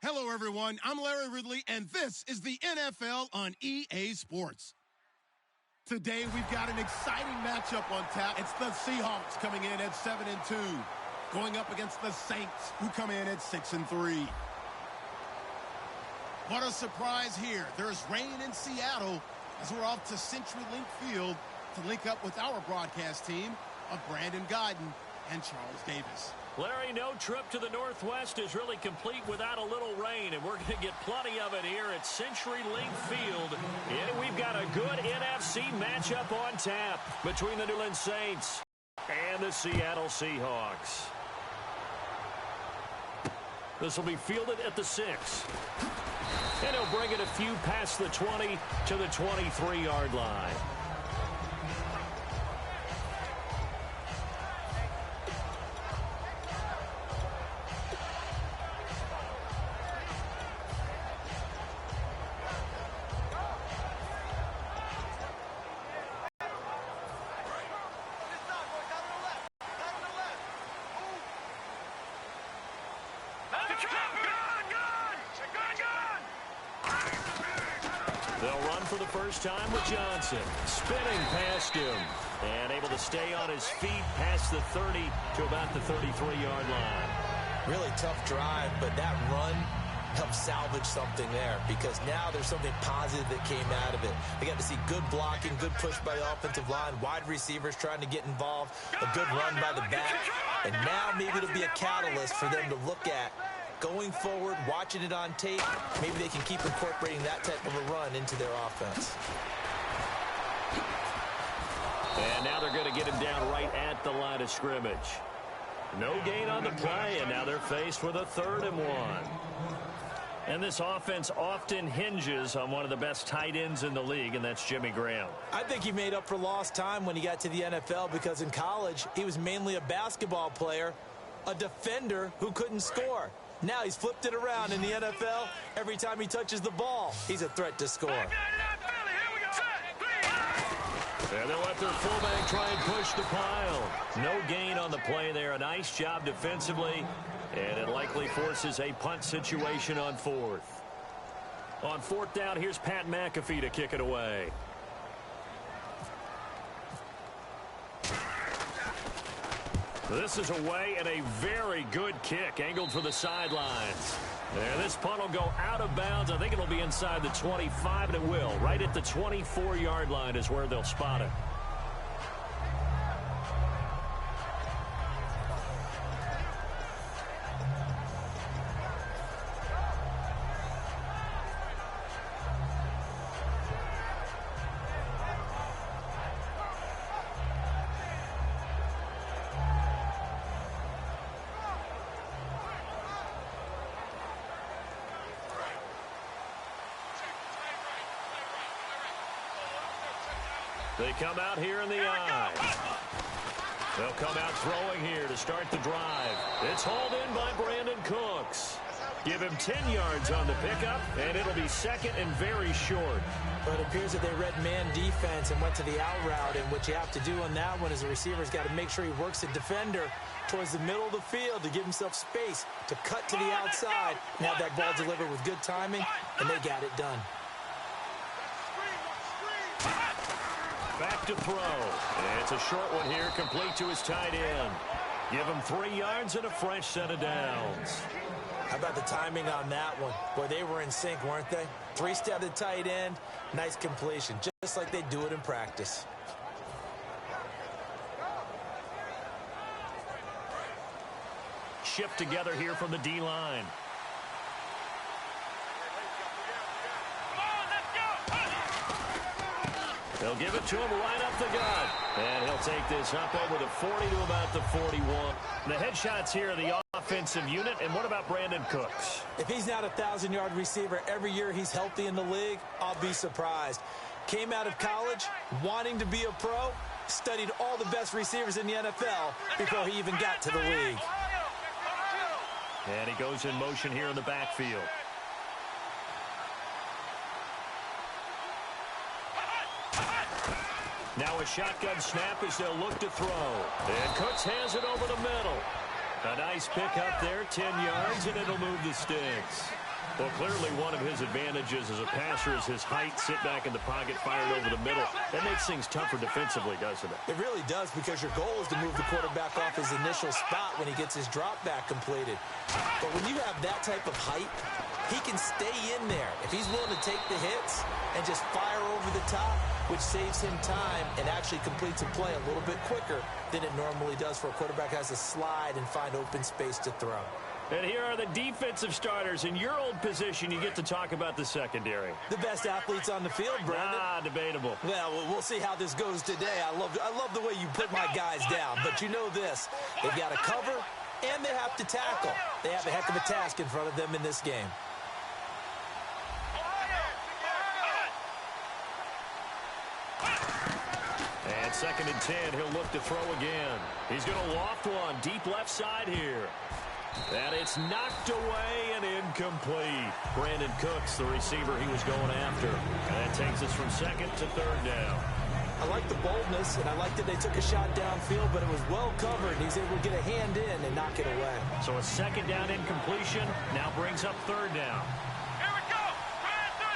Hello, everyone. I'm Larry Ridley, and this is the NFL on EA Sports. Today, we've got an exciting matchup on tap. It's the Seahawks coming in at 7-2, going up against the Saints, who come in at 6-3. What a surprise here. There's rain in Seattle as we're off to CenturyLink Field to link up with our broadcast team of Brandon Godden and Charles Davis. Larry, no trip to the Northwest is really complete without a little rain, and we're going to get plenty of it here at CenturyLink Field. And we've got a good NFC matchup on tap between the New Orleans Saints and the Seattle Seahawks. This will be fielded at the 6. And he'll bring it a few past the 20 to the 23-yard line. They'll run for the first time with Johnson. Spinning past him. And able to stay on his feet past the 30 to about the 33-yard line. Really tough drive, but that run helped salvage something there because now there's something positive that came out of it. They got to see good blocking, good push by the offensive line, wide receivers trying to get involved, a good run by the back. And now maybe it'll be a catalyst for them to look at going forward, watching it on tape. Maybe they can keep incorporating that type of a run into their offense. And now they're going to get him down right at the line of scrimmage. No gain on the play, and now they're faced with a 3rd and 1. And this offense often hinges on one of the best tight ends in the league, and that's Jimmy Graham. I think he made up for lost time when he got to the NFL because in college, he was mainly a basketball player, a defender who couldn't score. Now he's flipped it around in the NFL. Every time he touches the ball, he's a threat to score. And they'll let their fullback try and push the pile. No gain on the play there. A nice job defensively. And it likely forces a punt situation on 4th. On 4th down, here's Pat McAfee to kick it away. This is away and a very good kick angled for the sidelines. And this punt will go out of bounds. I think it'll be inside the 25, and it will. Right at the 24-yard line is where they'll spot it. They come out here in the eye. They'll come out throwing here to start the drive. It's hauled in by Brandon Cooks. Give him 10 yards on the pickup, and it'll be 2nd and very short. But it appears that they read man defense and went to the out route, and what you have to do on that one is the receiver's got to make sure he works the defender towards the middle of the field to give himself space to cut to the outside and have that ball delivered with good timing, and they got it done. Back to throw. And it's a short one here, complete to his tight end. Give him 3 yards and a fresh set of downs. How about the timing on that one? Boy, they were in sync, weren't they? 3-step to tight end, nice completion, just like they do it in practice. Shift together here from the D-line. They'll give it to him right up the gut. And he'll take this up over the 40 to about the 41. The headshots here are the offensive unit. And what about Brandon Cooks? If he's not a 1,000-yard receiver every year he's healthy in the league, I'll be surprised. Came out of college wanting to be a pro, studied all the best receivers in the NFL before he even got to the league. And he goes in motion here in the backfield. Now a shotgun snap as they'll look to throw. And Cooks has it over the middle. A nice pick up there, 10 yards, and it'll move the sticks. Well, clearly one of his advantages as a passer is his height. Sit back in the pocket, fired over the middle. That makes things tougher defensively, doesn't it? It really does, because your goal is to move the quarterback off his initial spot when he gets his drop back completed. But when you have that type of height, he can stay in there if he's willing to take the hits and just fire over the top, which saves him time and actually completes a play a little bit quicker than it normally does for a quarterback who has to slide and find open space to throw. And here are the defensive starters. In your old position, you get to talk about the secondary. The best athletes on the field, Brandon. Debatable. Well, we'll see how this goes today. I love the way you put my guys down. But you know this. They've got to cover, and they have to tackle. They have a heck of a task in front of them in this game. And 2nd and 10, he'll look to throw again. He's going to loft one deep left side here. And it's knocked away and incomplete. Brandon Cooks, the receiver he was going after. And that takes us from 2nd to 3rd down. I like the boldness, and I like that they took a shot downfield, but it was well covered. He's able to get a hand in and knock it away. So a 2nd down incompletion now brings up 3rd down. Here we go. Brand 38.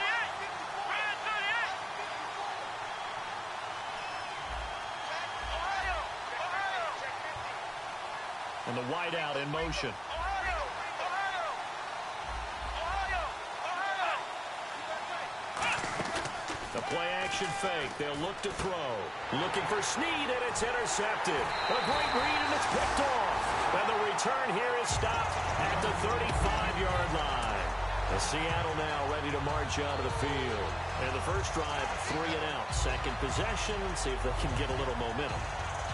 Brand 38. And the wideout in motion. The play-action fake. They'll look to throw. Looking for Snead, and it's intercepted. A great read, and it's picked off. And the return here is stopped at the 35-yard line. The Seattle now ready to march out of the field. And the first drive, 3 and out. 2nd possession. See if they can get a little momentum.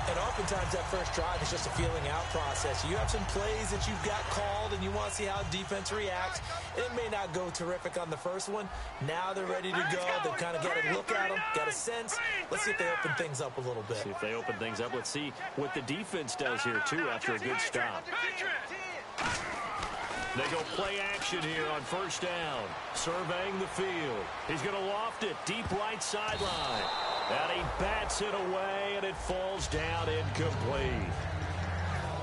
And oftentimes that first drive is just a feeling out process. You have some plays that you've got called and you want to see how defense reacts. It may not go terrific on the first one. Now they're ready to go. They've kind of got a look at them, got a sense. Let's see if they open things up a little bit. See if they open things up. Let's see what the defense does here, too, after a good stop. They go play action here on 1st down. Surveying the field. He's going to loft it deep right sideline. And he bats it away, and it falls down incomplete.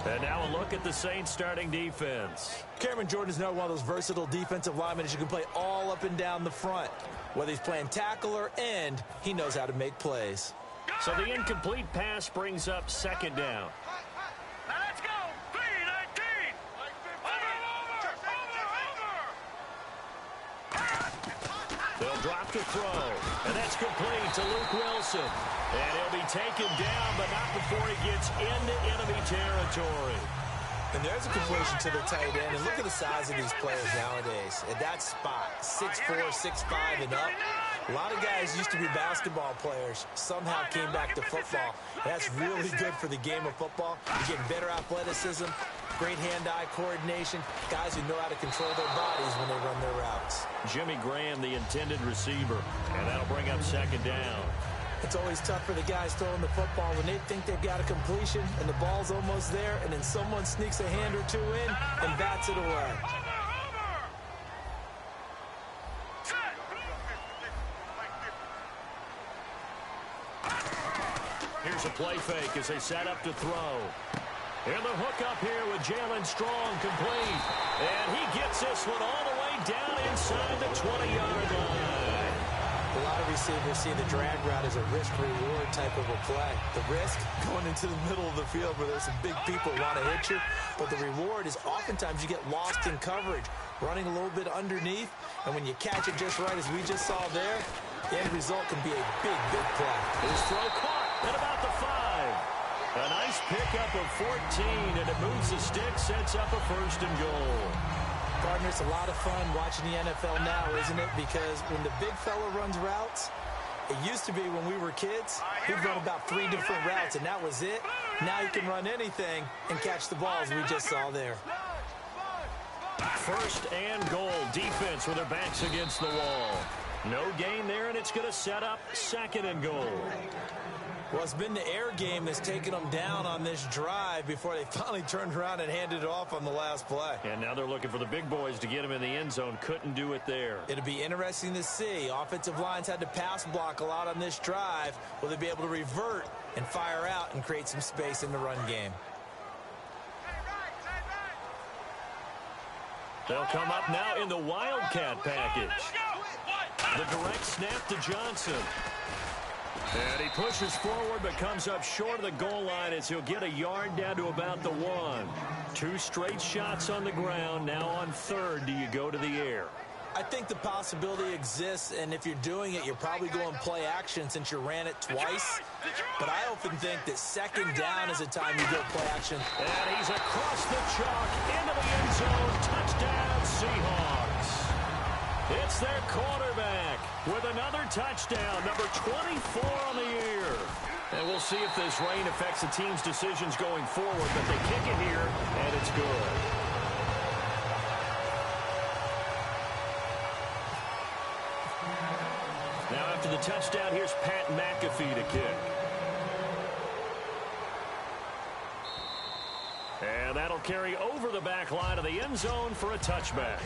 And now a look at the Saints starting defense. Cameron Jordan is now one of those versatile defensive linemen who can play all up and down the front. Whether he's playing tackle or end, he knows how to make plays. So the incomplete pass brings up 2nd down. Now let's go. 3-19. They'll drop to throw. And that's complete to Luke Wilson. And he'll be taken down, but not before he gets into enemy territory. And there's a completion to the tight end. And look at the size of these players nowadays. At that spot, 6'4", 6'5", and up. A lot of guys used to be basketball players. Somehow came back to football. That's really good for the game of football. You're getting better athleticism, great hand-eye coordination, guys who know how to control their bodies when they run their routes. Jimmy Graham, the intended receiver. And that'll bring up 2nd down. It's always tough for the guys throwing the football when they think they've got a completion and the ball's almost there, and then someone sneaks a hand or two in and bats it away. Here's a play fake as they set up to throw. And the hook up here with Jalen Strong complete. And he gets this one all the way down inside the 20-yard line. A lot of receivers see the drag route as a risk-reward type of a play. The risk going into the middle of the field where there's some big people who want to hit you. But the reward is oftentimes you get lost in coverage, running a little bit underneath. And when you catch it just right, as we just saw there, the end result can be a big, big play. His throw caught at about the 5. A nice pickup of 14, and it moves the stick, sets up a 1st and goal. Partner, it's a lot of fun watching the NFL now, isn't it? Because when the big fella runs routes, it used to be when we were kids, he'd run about 3 different routes, and that was it. Now he can run anything and catch the balls we just saw there. 1st and goal. Defense with their backs against the wall. No gain there, and it's going to set up 2nd and goal. Well, it's been the air game that's taken them down on this drive before they finally turned around and handed it off on the last play. And now they're looking for the big boys to get him in the end zone. Couldn't do it there. It'll be interesting to see. Offensive lines had to pass block a lot on this drive. Will they be able to revert and fire out and create some space in the run game? They'll come up now in the Wildcat package. The direct snap to Johnson. And he pushes forward but comes up short of the goal line as he'll get a yard down to about the 1. 2 straight shots on the ground. Now on third, do you go to the air? I think the possibility exists, and if you're doing it, you're probably going play action since you ran it twice. But I often think that second down is a time you go play action. And he's across the chalk into the end zone. Touchdown, Seahawks. It's their quarterback with another touchdown, number 24 on the year. And we'll see if this rain affects the team's decisions going forward, but they kick it here, and it's good. Now after the touchdown, here's Pat McAfee to kick. And that'll carry over the back line of the end zone for a touchback.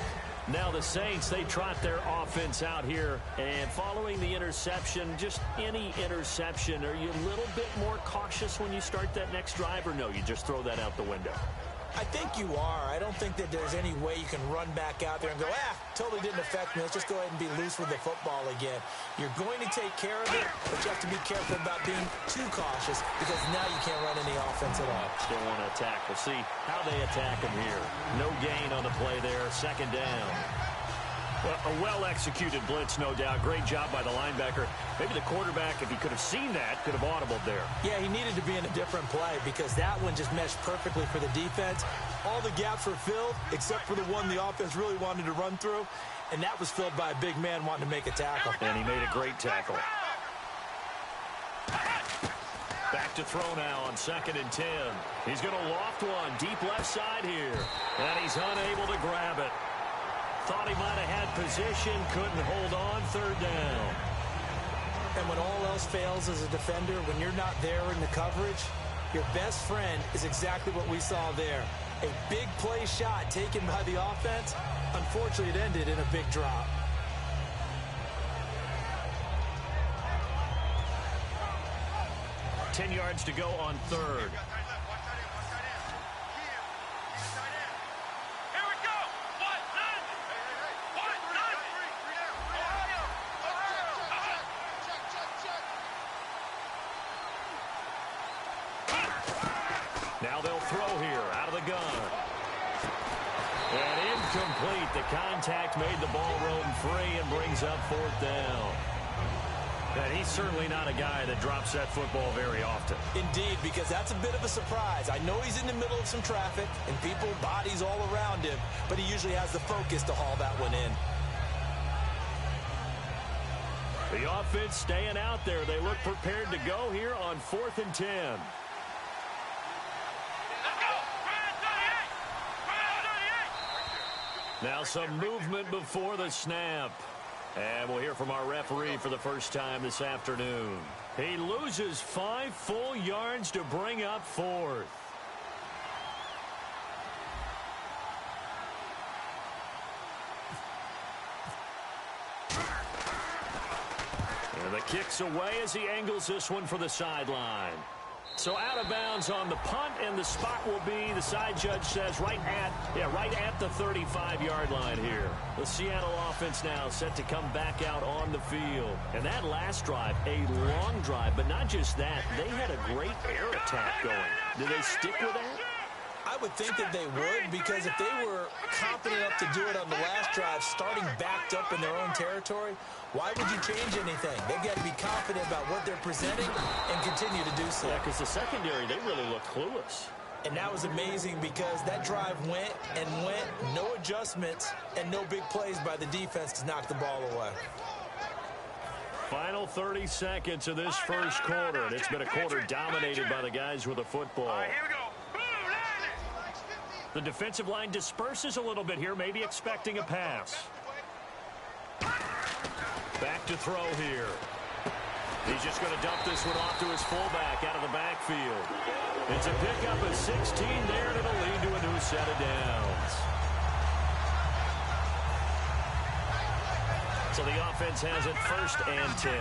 Now the Saints, they trot their offense out here. And following the interception, just any interception, are you a little bit more cautious when you start that next drive, or no, you just throw that out the window? I think you are. I don't think that there's any way you can run back out there and go, totally didn't affect me. Let's just go ahead and be loose with the football again. You're going to take care of it, but you have to be careful about being too cautious because now you can't run any offense at all. Still want to attack. We'll see how they attack him here. No gain on the play there. Second down. Well, a well-executed blitz, no doubt. Great job by the linebacker. Maybe the quarterback, if he could have seen that, could have audibled there. Yeah, he needed to be in a different play because that one just meshed perfectly for the defense. All the gaps were filled except for the one the offense really wanted to run through, and that was filled by a big man wanting to make a tackle. And he made a great tackle. Back to throw now on 2nd and 10. He's going to loft one deep left side here, and he's unable to grab it. Thought he might have had position, couldn't hold on, 3rd down. And when all else fails as a defender, when you're not there in the coverage, your best friend is exactly what we saw there. A big play shot taken by the offense. Unfortunately, it ended in a big drop. $10 yards to go on 3rd. Now they'll throw here out of the gun. And incomplete. The contact made the ball roam free and brings up 4th down. And he's certainly not a guy that drops that football very often. Indeed, because that's a bit of a surprise. I know he's in the middle of some traffic and people, bodies all around him, but he usually has the focus to haul that one in. The offense staying out there. They look prepared to go here on 4th and 10. Now some movement before the snap. And we'll hear from our referee for the first time this afternoon. He loses 5 full yards to bring up 4th. And the kick's away as he angles this one for the sideline. So out of bounds on the punt, and the spot will be, the side judge says, right at the 35-yard line here. The Seattle offense now set to come back out on the field. And that last drive, a long drive, but not just that, they had a great air attack going. Do they stick with that? I would think that they would, because if they were confident enough to do it on the last drive, starting backed up in their own territory, why would you change anything? They've got to be confident about what they're presenting and continue to do so. Yeah, because the secondary, they really look clueless. And that was amazing because that drive went and went, no adjustments, and no big plays by the defense to knock the ball away. Final 30 seconds of this first quarter, and it's been a quarter dominated by the guys with the football. All right, here we go. The defensive line disperses a little bit here, maybe expecting a pass. Back to throw here. He's just going to dump this one off to his fullback out of the backfield. It's a pickup of 16 there, and it'll lead to a new set of downs. So the offense has it 1st and 10.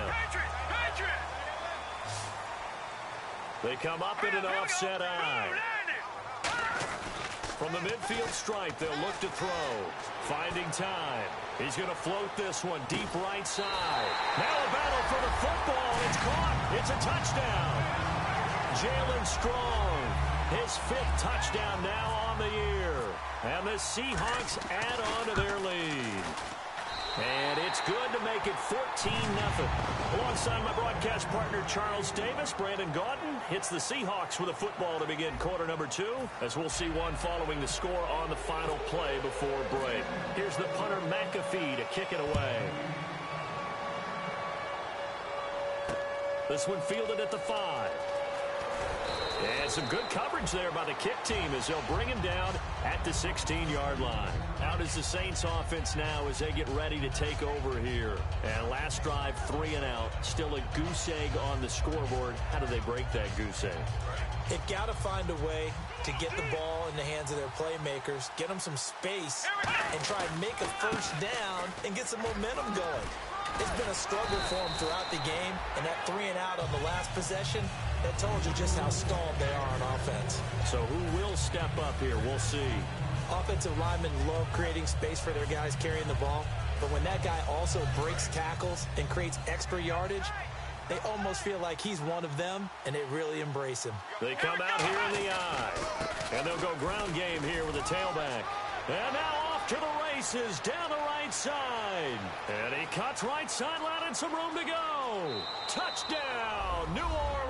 They come up in an offset eye. From the midfield stripe, they'll look to throw. Finding time. He's going to float this one deep right side. Now a battle for the football. It's caught. It's a touchdown. Jalen Strong, his 5th touchdown now on the year. And the Seahawks add on to their lead. And it's good to make it 14-0. Alongside my broadcast partner, Charles Davis, Brandon Gaudin hits the Seahawks with a football to begin quarter number 2, as we'll see one following the score on the final play before break. Here's the punter, McAfee, to kick it away. This one fielded at the 5. And some good coverage there by the kick team as they'll bring him down at the 16-yard line. Out is the Saints offense now as they get ready to take over here. And last drive, 3 and out. Still a goose egg on the scoreboard. How do they break that goose egg? They've got to find a way to get the ball in the hands of their playmakers, get them some space, and try and make a first down and get some momentum going. It's been a struggle for them throughout the game, and that 3 and out on the last possession, that told you just how stalled they are on offense. So who will step up here? We'll see. Offensive linemen love creating space for their guys carrying the ball, but when that guy also breaks tackles and creates extra yardage, they almost feel like he's one of them, and they really embrace him. They come out here in the eye, and they'll go ground game here with a tailback. And now off to the races down the right side. And he cuts right sideline and some room to go. Touchdown, New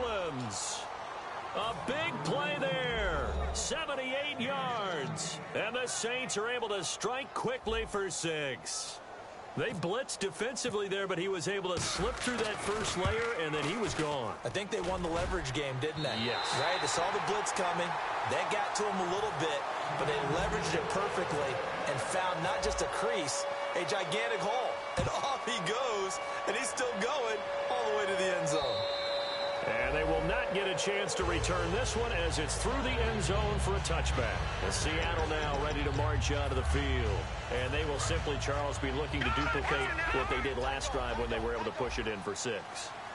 Orleans. A big play there. 78 yards. And the Saints are able to strike quickly for 6. They blitzed defensively there, but he was able to slip through that first layer, and then he was gone. I think they won the leverage game, didn't they? Yes. Right? They saw the blitz coming. That got to him a little bit, but they leveraged it perfectly and found not just a crease, a gigantic hole. And off he goes, and he's still going all the way to the end zone. And they will not get a chance to return this one as it's through the end zone for a touchback. And Seattle now ready to march out of the field. And they will simply, Charles, be looking to duplicate what they did last drive when they were able to push it in for 6.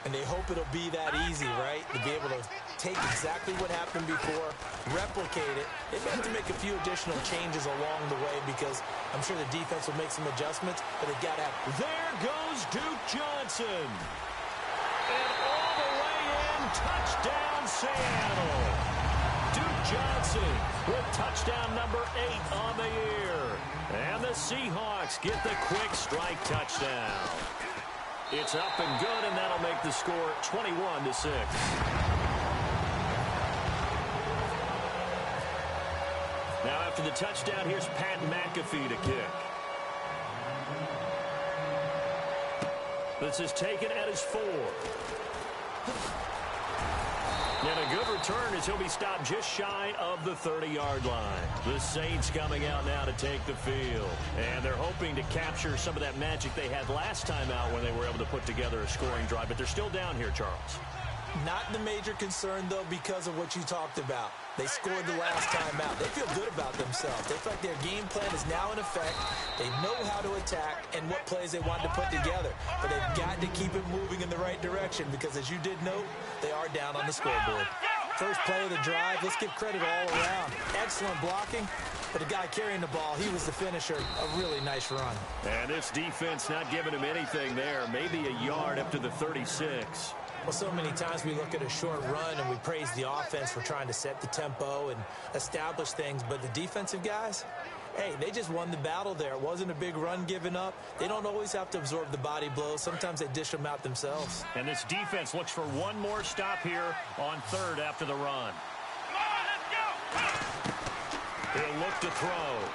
And they hope it'll be that easy, right? To be able to take exactly what happened before, replicate it. They may have to make a few additional changes along the way because I'm sure the defense will make some adjustments, but they've got to have... There goes Duke Johnson. And all the way in, touchdown Seattle. Duke Johnson with touchdown number 8 on the year. And the Seahawks get the quick strike touchdown. It's up and good, and that'll make the score 21-6. Now after the touchdown, here's Pat McAfee to kick. This is taken at his 4. And a good return as he'll be stopped just shy of the 30-yard line. The Saints coming out now to take the field. And they're hoping to capture some of that magic they had last time out when they were able to put together a scoring drive. But they're still down here, Charles. Not the major concern, though, because of what you talked about. They scored the last time out. They feel good about themselves. They feel like their game plan is now in effect. They know how to attack and what plays they want to put together. But they've got to keep it moving in the right direction because, as you did note, they are down on the scoreboard. First play of the drive, let's give credit all around. Excellent blocking, but the guy carrying the ball, he was the finisher. A really nice run. And this defense not giving him anything there. Maybe a yard up to the 36. Well, so many times we look at a short run and we praise the offense for trying to set the tempo and establish things, but the defensive guys, hey, they just won the battle there. It wasn't a big run given up. They don't always have to absorb the body blows. Sometimes they dish them out themselves. And this defense looks for one more stop here on 3rd after the run. Come on, let's go! He'll look to throw.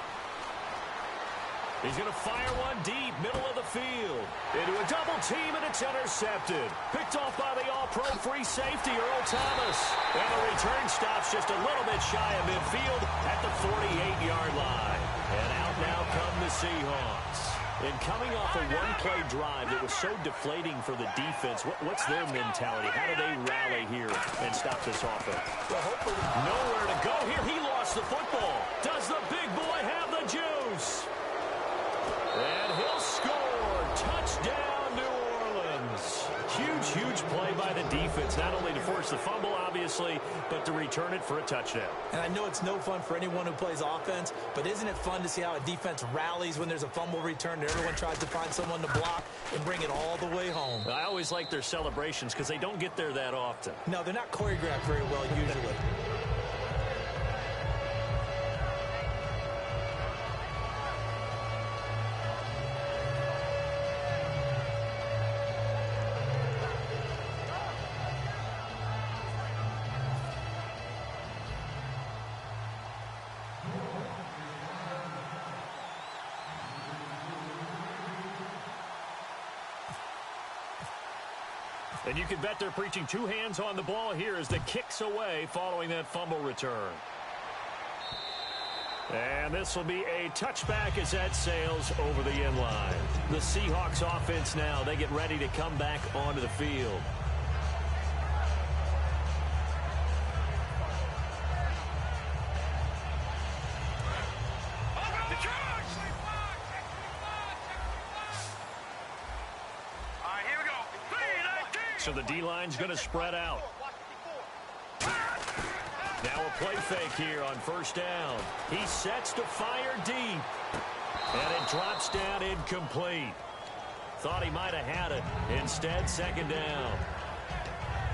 He's going to fire one deep, middle of the field. Into a double team, and it's intercepted. Picked off by the all-pro free safety, Earl Thomas. And the return stops just a little bit shy of midfield at the 48-yard line. And out now come the Seahawks. And coming off a one-play drive that was so deflating for the defense, what's their mentality? How do they rally here and stop this offense? Well, hopefully nowhere to go here. He lost the football. Does the big boy have the juice? And he'll score. Touchdown, New Orleans. Huge, huge play by the defense, not only to force the fumble, obviously, but to return it for a touchdown. And I know it's no fun for anyone who plays offense, but isn't it fun to see how a defense rallies when there's a fumble return and everyone tries to find someone to block and bring it all the way home? I always like their celebrations because they don't get there that often. No, they're not choreographed very well usually. And you can bet they're preaching two hands on the ball here as the kick's away following that fumble return. And this will be a touchback as that sails over the end line. The Seahawks offense now, they get ready to come back onto the field. So the D-line's going to spread out. Now a play fake here on first down. He sets to fire deep. And it drops down incomplete. Thought he might have had it. Instead, second down.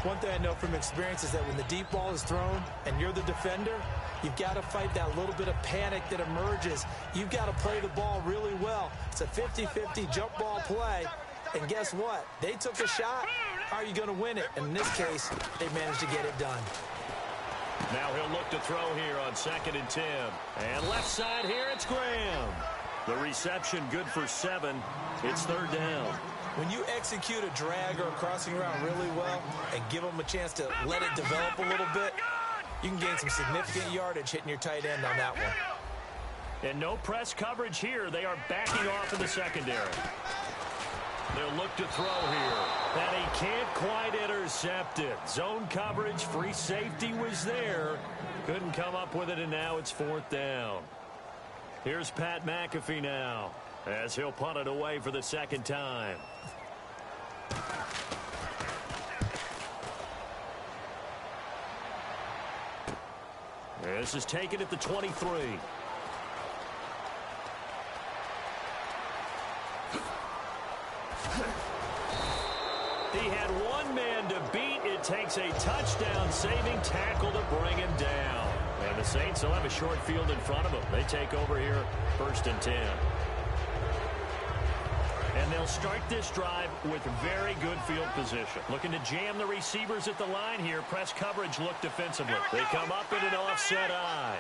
One thing I know from experience is that when the deep ball is thrown and you're the defender, you've got to fight that little bit of panic that emerges. You've got to play the ball really well. It's a 50-50 jump ball play. And guess what? They took a shot. How are you going to win it? And in this case, they managed to get it done. Now he'll look to throw here on 2nd and 10. And left side here, it's Graham. The reception good for 7. It's third down. When you execute a drag or a crossing route really well and give them a chance to let it develop a little bit, you can gain some significant yardage hitting your tight end on that one. And no press coverage here. They are backing off in the secondary. They'll look to throw here. And he can't quite intercept it. Zone coverage, free safety was there. Couldn't come up with it, and now it's 4th down. Here's Pat McAfee now as he'll punt it away for the second time. This is taken at the 23. He had one man to beat. It takes a touchdown-saving tackle to bring him down. And the Saints will have a short field in front of them. They take over here 1st and 10. And they'll start this drive with very good field position. Looking to jam the receivers at the line here. Press coverage look defensively. They come up in an offset eye.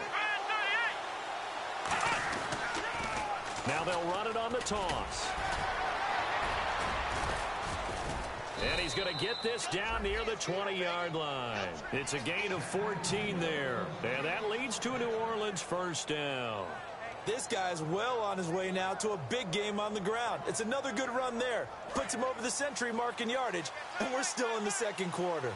Now they'll run it on the toss. And he's going to get this down near the 20-yard line. It's a gain of 14 there. And that leads to a New Orleans first down. This guy's well on his way now to a big game on the ground. It's another good run there. Puts him over the century mark in yardage, and we're still in the second quarter.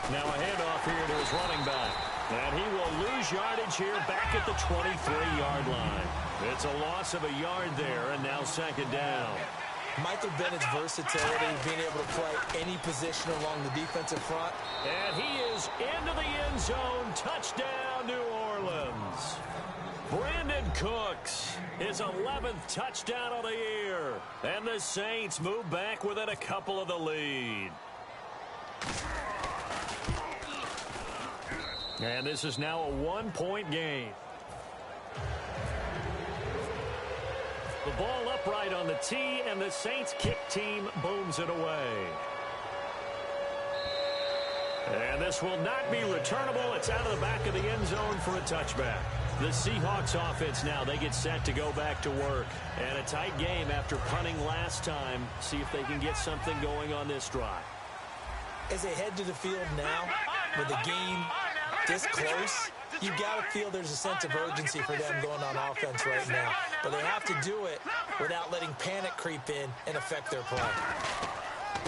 Now a handoff here to his running back. And he will lose yardage here back at the 23-yard line. It's a loss of a yard there, and now second down. Michael Bennett's versatility, being able to play any position along the defensive front. And he is into the end zone. Touchdown, New Orleans. Brandon Cooks, his 11th touchdown of the year. And the Saints move back within a couple of the lead. And this is now a one-point game. The ball upright on the tee, and the Saints kick team booms it away. And this will not be returnable. It's out of the back of the end zone for a touchback. The Seahawks offense now, they get set to go back to work. And a tight game after punting last time. See if they can get something going on this drive. As they head to the field now, with the game this close, you've got to feel there's a sense of urgency for them going on offense right now. But they have to do it without letting panic creep in and affect their play.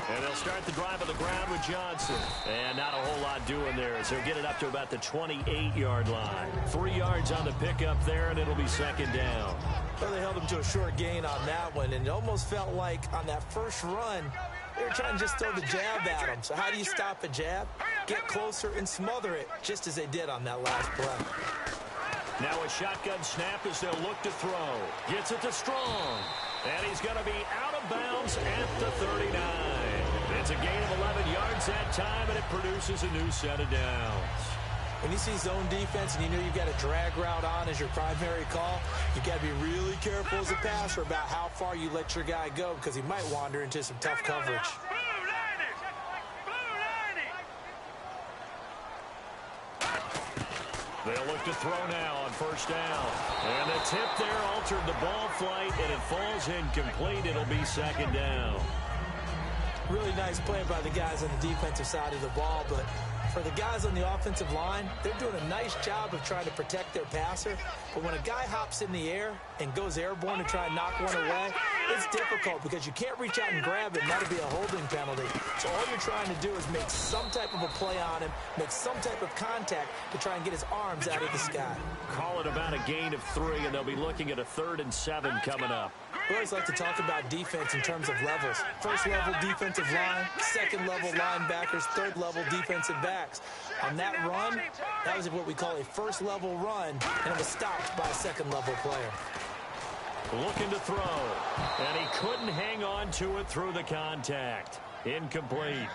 And they'll start the drive on the ground with Johnson. And not a whole lot doing there as he'll get it up to about the 28-yard line. 3 yards on the pickup there, and it'll be second down. Well, they held him to a short gain on that one, and it almost felt like on that first run, they were trying to just throw the jab at him. So how do you stop a jab? Get closer and smother it, just as they did on that last play. Now a shotgun snap as they'll look to throw. Gets it to Strong. And he's going to be out of bounds at the 39. It's a gain of 11 yards that time, and it produces a new set of downs. When you see zone defense and you know you've got a drag route on as your primary call, you've got to be really careful as a passer about how far you let your guy go because he might wander into some tough coverage. They'll look to throw now on first down. And the tip there altered the ball flight, and it falls incomplete. It'll be second down. Really nice play by the guys on the defensive side of the ball, but for the guys on the offensive line, they're doing a nice job of trying to protect their passer. But when a guy hops in the air and goes airborne to try and knock one away, it's difficult because you can't reach out and grab him. That'll be a holding penalty. So all you're trying to do is make some type of a play on him, make some type of contact to try and get his arms out of the sky. Call it about a gain of 3, and they'll be looking at a 3rd and 7 coming up. We always like to talk about defense in terms of levels. First level defensive line, second level linebackers, third level defensive backs. On that run, that was what we call a first level run, and it was stopped by a second level player. Looking to throw, and he couldn't hang on to it through the contact. Incomplete.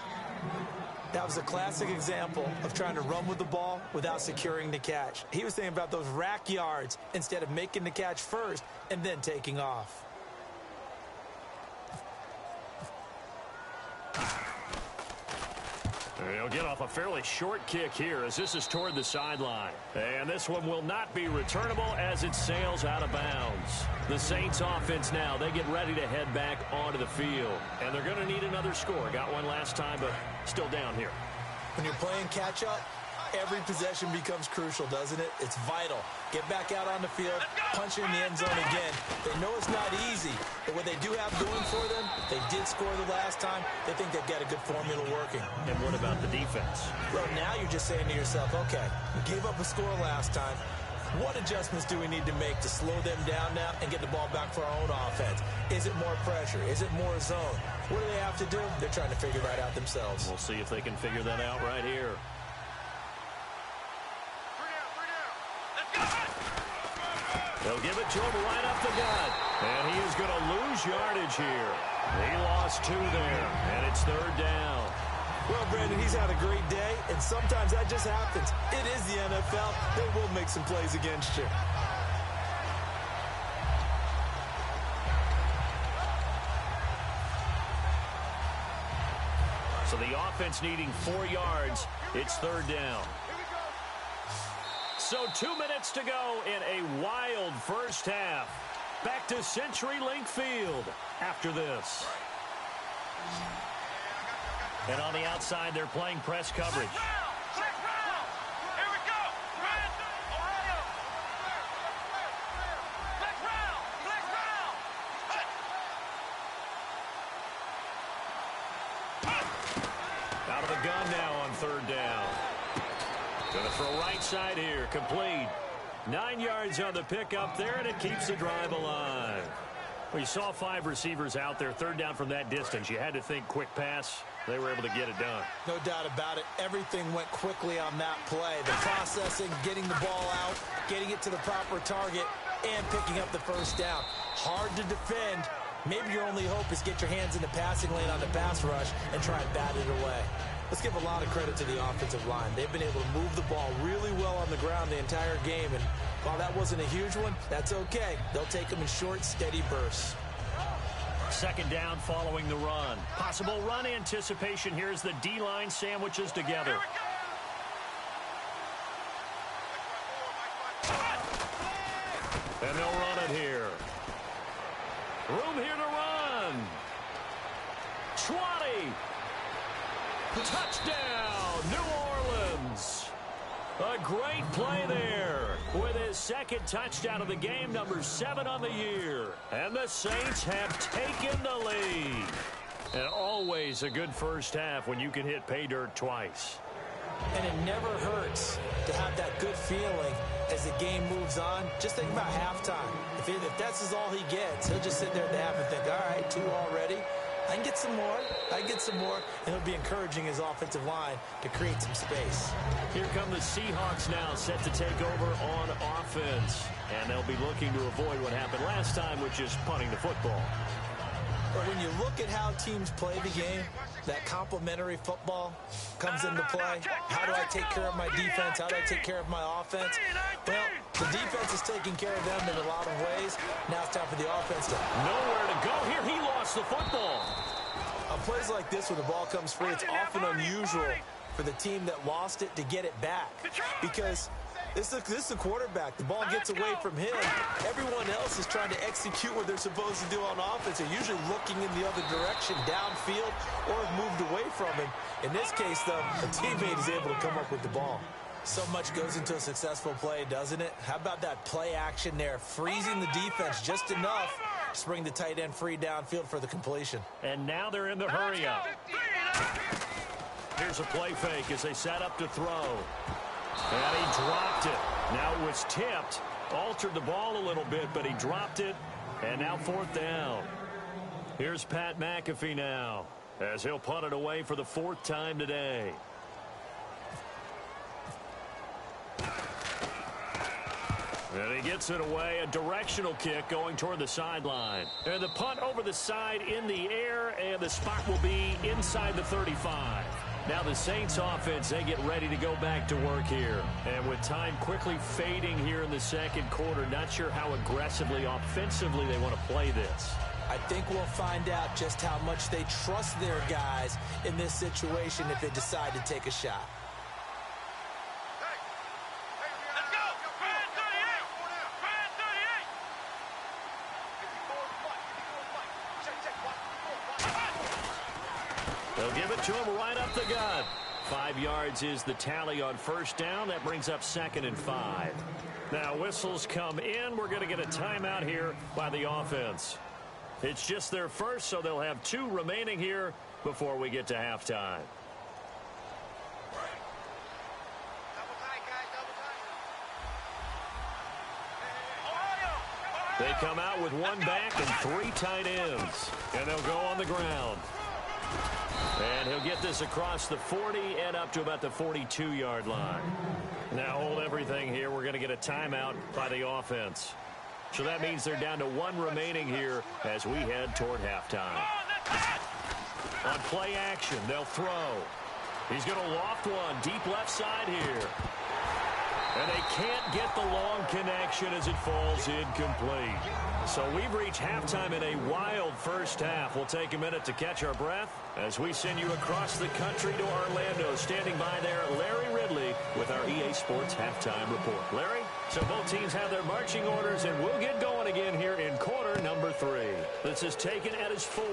That was a classic example of trying to run with the ball without securing the catch. He was thinking about those rack yards instead of making the catch first and then taking off. He'll get off a fairly short kick here as this is toward the sideline. And this one will not be returnable as it sails out of bounds. The Saints offense now, they get ready to head back onto the field. And they're going to need another score. Got one last time, but still down here. When you're playing catch-up, every possession becomes crucial, doesn't it? It's vital. Get back out on the field, punch in the end zone again. They know it's not easy, but what they do have going for them, they did score the last time. They think they've got a good formula working. And what about the defense? Well, now you're just saying to yourself, okay, we gave up a score last time. What adjustments do we need to make to slow them down now and get the ball back for our own offense? Is it more pressure? Is it more zone? What do they have to do? They're trying to figure that out themselves. We'll see if they can figure that out right here. They'll give it to him right up the gut. And he is going to lose yardage here. He lost 2 there, and it's 3rd down. Well, Brandon, he's had a great day, and sometimes that just happens. It is the NFL. They will make some plays against you. So the offense needing 4 yards. It's 3rd down. So 2 minutes to go in a wild first half. Back to CenturyLink Field after this. And on the outside, they're playing press coverage. Out of the gun now on 3rd down. Gonna throw right side here, complete. 9 yards on the pickup there, and it keeps the drive alive. Well, you saw 5 receivers out there, 3rd down from that distance. You had to think quick pass. They were able to get it done. No doubt about it. Everything went quickly on that play. The processing, getting the ball out, getting it to the proper target, and picking up the first down. Hard to defend. Maybe your only hope is get your hands in the passing lane on the pass rush and try and bat it away. Let's give a lot of credit to the offensive line. They've been able to move the ball really well on the ground the entire game. And while that wasn't a huge one, that's okay. They'll take them in short, steady bursts. 2nd down following the run. Possible run anticipation. Here's the D-line sandwiches together. And they'll run it here. Room here to run. 20. Touchdown, New Orleans. A great play there with his 2nd touchdown of the game, number 7 on the year. And the Saints have taken the lead. And always a good first half when you can hit pay dirt twice. And it never hurts to have that good feeling as the game moves on. Just think about halftime. If that's all he gets, he'll just sit there at the half and think, all right, 2 already. I can get some more. And he'll be encouraging his offensive line to create some space. Here come the Seahawks now, set to take over on offense. And they'll be looking to avoid what happened last time, which is punting the football. But when you look at how teams play the game, that complementary football comes into play. How do I take care of my defense? How do I take care of my offense? Well, the defense is taking care of them in a lot of ways. Now it's time for the offense to... Nowhere to go here. He lost the football. On plays like this, when the ball comes free, it's often unusual for the team that lost it to get it back. Because this is the quarterback. The ball gets away from him. Everyone else is trying to execute what they're supposed to do on offense. They're usually looking in the other direction, downfield, or have moved away from him. In this case, though, a teammate is able to come up with the ball. So much goes into a successful play, doesn't it? How about that play action there, freezing the defense just enough to bring the tight end free downfield for the completion. And now they're in the hurry up. Here's a play fake as they set up to throw. And he dropped it. Now it was tipped. Altered the ball a little bit, but he dropped it. And now 4th down. Here's Pat McAfee now, as he'll punt it away for the 4th time today. And he gets it away, a directional kick going toward the sideline. And the punt over the side in the air, and the spot will be inside the 35. Now the Saints offense, they get ready to go back to work here. And with time quickly fading here in the second quarter, not sure how aggressively, offensively they want to play this. I think we'll find out just how much they trust their guys in this situation if they decide to take a shot. They'll give it to him right up the gut. 5 yards is the tally on 1st down. That brings up 2nd and 5. Now whistles come in. We're going to get a timeout here by the offense. It's just their first, so they'll have 2 remaining here before we get to halftime. They come out with 1 back and 3 tight ends. And they'll go on the ground. And he'll get this across the 40 and up to about the 42-yard line. Now hold everything here. We're going to get a timeout by the offense. So that means they're down to 1 remaining here as we head toward halftime. On play action, they'll throw. He's going to loft one deep left side here. And they can't get the long connection as it falls incomplete. So we've reached halftime in a wild first half. We'll take a minute to catch our breath as we send you across the country to Orlando. Standing by there, Larry Ridley with our EA Sports Halftime Report. Larry, so both teams have their marching orders, and we'll get going again here in quarter number 3. This is taken at his 4.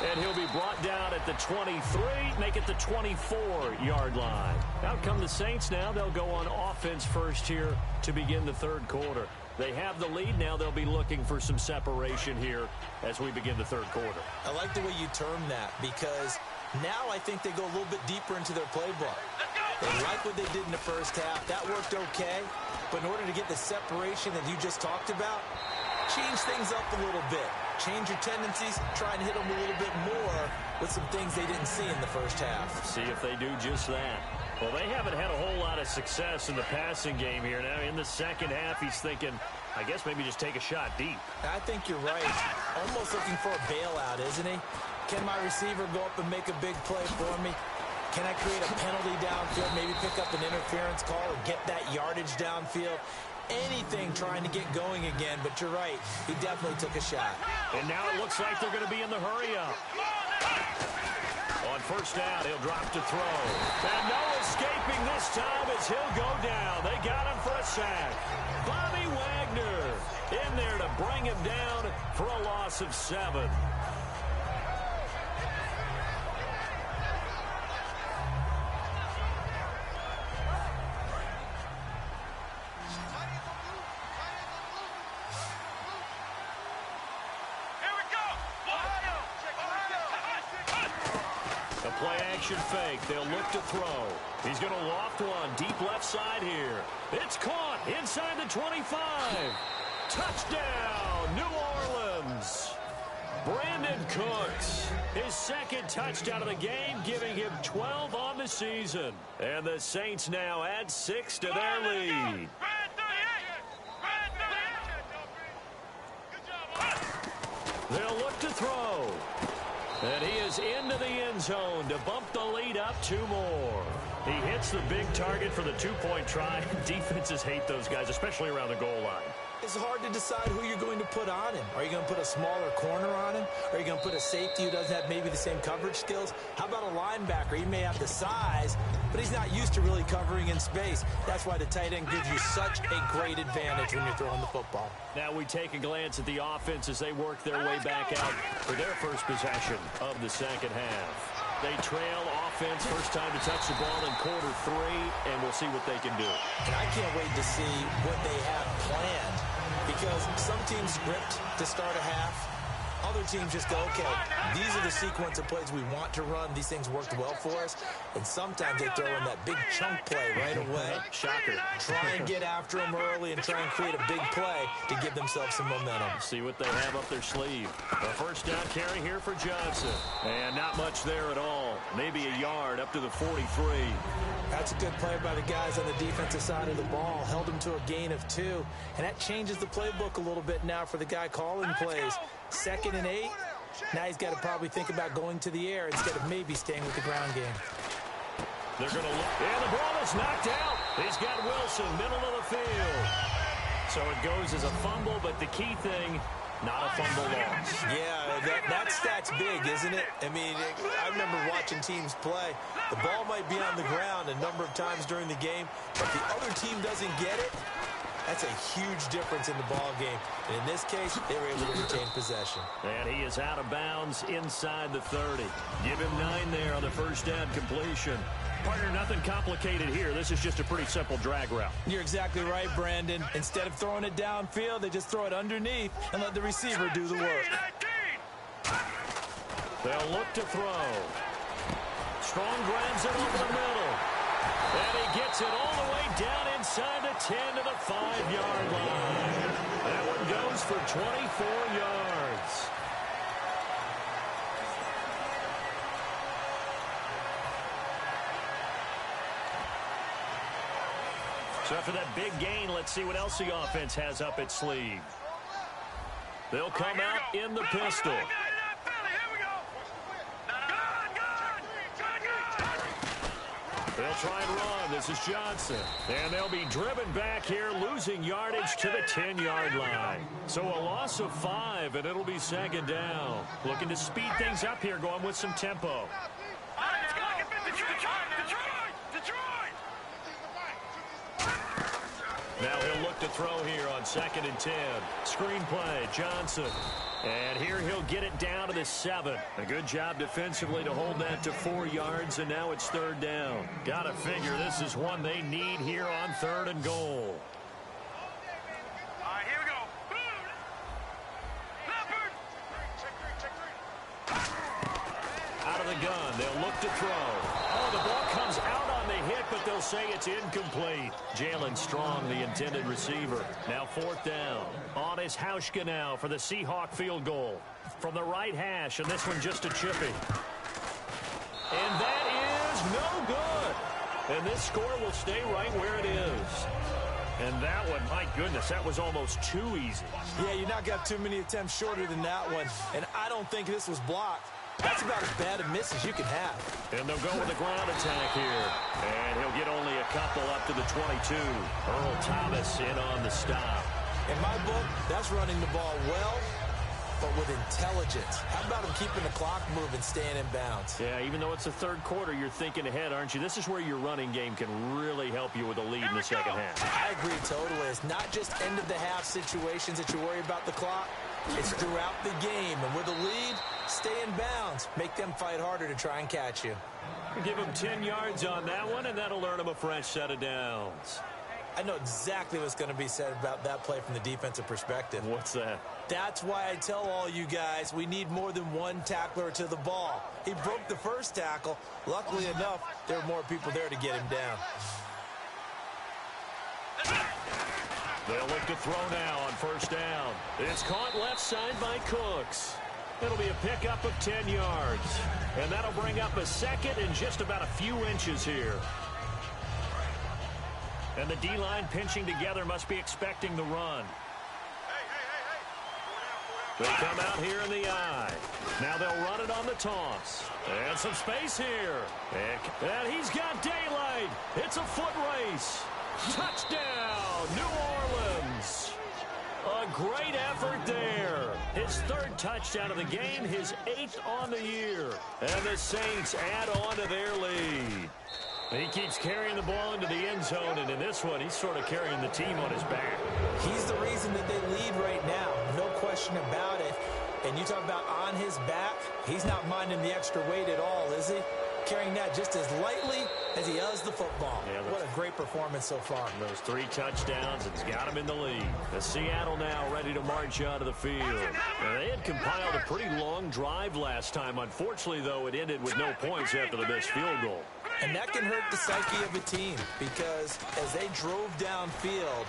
And he'll be brought down at the 23, make it the 24-yard line. Out come the Saints now. They'll go on offense first here to begin the 3rd quarter. They have the lead now. They'll be looking for some separation here as we begin the 3rd quarter. I like the way you term that, because now I think they go a little bit deeper into their playbook. They like what they did in the first half. That worked okay. But in order to get the separation that you just talked about, change things up a little bit. Change your tendencies, try and hit them a little bit more with some things they didn't see in the first half. See if they do just that. Well, they haven't had a whole lot of success in the passing game here. Now, in the second half, he's thinking, I guess maybe just take a shot deep. I think you're right. Almost looking for a bailout, isn't he? Can my receiver go up and make a big play for me? Can I create a penalty downfield, maybe pick up an interference call or get that yardage downfield? Anything trying to get going again, but you're right. He definitely took a shot. And now it looks like they're going to be in the hurry-up. On 1st down, he'll drop to throw. And no escaping this time as he'll go down. They got him for a sack. Bobby Wagner in there to bring him down for a loss of 7. play action fake. They'll look to throw. He's going to loft one deep left side here. It's caught inside the 25. Touchdown, New Orleans. Brandon Cooks, his second touchdown of the game, giving him 12 on the season. And the Saints now add 6 to their lead. They'll look to throw. And he is into the end zone to bump the lead up 2 more. He hits the big target for the 2-point try. Defenses hate those guys, especially around the goal line. It's hard to decide who you're going to put on him. Are you going to put a smaller corner on him? Are you going to put a safety who doesn't have maybe the same coverage skills? How about a linebacker? He may have the size, but he's not used to really covering in space. That's why the tight end gives you such a great advantage when you're throwing the football. Now we take a glance at the offense as they work their way back out for their first possession of the second half. They trail offense, first time to touch the ball in quarter 3, and we'll see what they can do. And I can't wait to see what they have planned, because some teams script to start a half. Other teams just go, okay, these are the sequence of plays we want to run. These things worked well for us. And sometimes they throw in that big chunk play right away. Shocker. Try and get after them early and try and create a big play to give themselves some momentum. See what they have up their sleeve. A first down carry here for Johnson. And not much there at all. Maybe a yard up to the 43. That's a good play by the guys on the defensive side of the ball. Held them to a gain of 2. And that changes the playbook a little bit now for the guy calling plays. 2nd and 8. Now he's got to probably think about going to the air instead of maybe staying with the ground game. They're going to look. And the ball is knocked out. He's got Wilson, middle of the field. So it goes as a fumble, but the key thing, not a fumble loss. Yeah, that stat's big, isn't it? I mean, I remember watching teams play. The ball might be on the ground a number of times during the game, but the other team doesn't get it. That's a huge difference in the ball game. And in this case, they were able to retain possession. And he is out of bounds inside the 30. Give him 9 there on the first down completion. Partner, nothing complicated here. This is just a pretty simple drag route. You're exactly right, Brandon. Instead of throwing it downfield, they just throw it underneath and let the receiver do the work. They'll look to throw. Strong grabs it over the middle. And he gets it all the way down inside the 10 to the 5-yard line. That one goes for 24 yards. So after that big gain, let's see what else the offense has up its sleeve. They'll come out in the pistol. They'll try and run. This is Johnson. And they'll be driven back here, losing yardage to the 10-yard line. So a loss of 5, and it'll be 2nd down. Looking to speed things up here, going with some tempo. Now he'll look to throw here on 2nd and 10. Screen play, Johnson. And here he'll get it down to the 7. A good job defensively to hold that to 4 yards, and now it's 3rd down. Gotta figure this is one they need here on 3rd and goal. All right, here we go. Out of the gun, they'll look to throw. Oh, the ball comes out on the hit, but they'll say it's incomplete. Jalen Strong, the intended receiver. Now 4th down. Otis Hauschka now for the Seahawk field goal. From the right hash, and this one just a chippy. And that is no good. And this score will stay right where it is. And that one, my goodness, that was almost too easy. Yeah, you're not got too many attempts shorter than that one. And I don't think this was blocked. That's about as bad a miss as you can have. And they'll go with a ground attack here. And he'll get only a couple up to the 22. Earl Thomas in on the stop. In my book, that's running the ball well, but with intelligence. How about him keeping the clock moving, staying in bounds? Yeah, even though it's the 3rd quarter, you're thinking ahead, aren't you? This is where your running game can really help you with a lead in the 2nd half. I agree totally. It's not just end-of-the-half situations that you worry about the clock. It's throughout the game. And with a lead, stay in bounds. Make them fight harder to try and catch you. Give them 10 yards on that one, and that'll earn them a fresh set of downs. I know exactly what's going to be said about that play from the defensive perspective. What's that? That's why I tell all you guys we need more than one tackler to the ball. He broke the first tackle. Luckily enough, there were more people there to get him down. They'll look to throw now on first down. It's caught left side by Cooks. It'll be a pickup of 10 yards. And that'll bring up a second and just about a few inches here. And the D-line pinching together must be expecting the run. They come out here in the eye. Now they'll run it on the toss. And some space here. And he's got daylight. It's a foot race. Touchdown, New Orleans. A great effort there. His third touchdown of the game, his 8th on the year. And the Saints add on to their lead. He keeps carrying the ball into the end zone, and in this one, he's sort of carrying the team on his back. He's the reason that they lead right now, no question about it. And you talk about on his back, he's not minding the extra weight at all, is he? Carrying that just as lightly as he does the football. Yeah, what a great performance so far. Those 3 touchdowns, it's got him in the lead. The Seattle now ready to march onto the field. Now, they had compiled a pretty long drive last time. Unfortunately, though, it ended with no points after the missed field goal. And that can hurt the psyche of a team because as they drove downfield,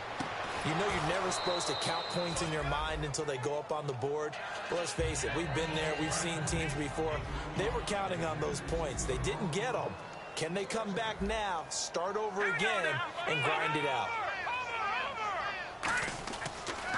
you know you're never supposed to count points in your mind until they go up on the board. But let's face it, we've been there. We've seen teams before. They were counting on those points. They didn't get them. Can they come back now, start over again, and grind it out?